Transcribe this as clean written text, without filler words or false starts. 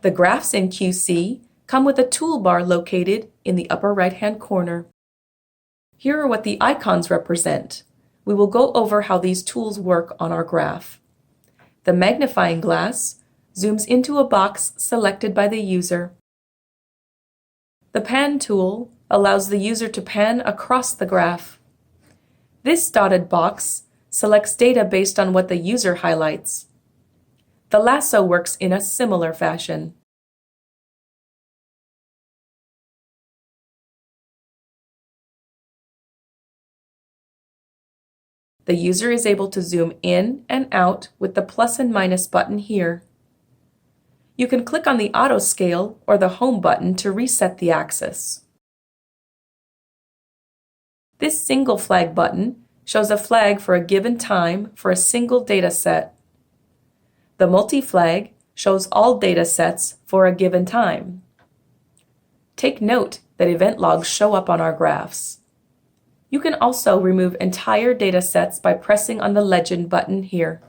The graphs in Qsee come with a toolbar located in the upper right-hand corner. Here are what the icons represent. We will go over how these tools work on our graph. The magnifying glass zooms into a box selected by the user. The pan tool allows the user to pan across the graph. This dotted box selects data based on what the user highlights. The lasso works in a similar fashion. The user is able to zoom in and out with the plus and minus button here. You can click on the auto scale or the home button to reset the axis. This single flag button shows a flag for a given time for a single data set. The multi-flag shows all data sets for a given time. Take note that event logs show up on our graphs. You can also remove entire data sets by pressing on the legend button here.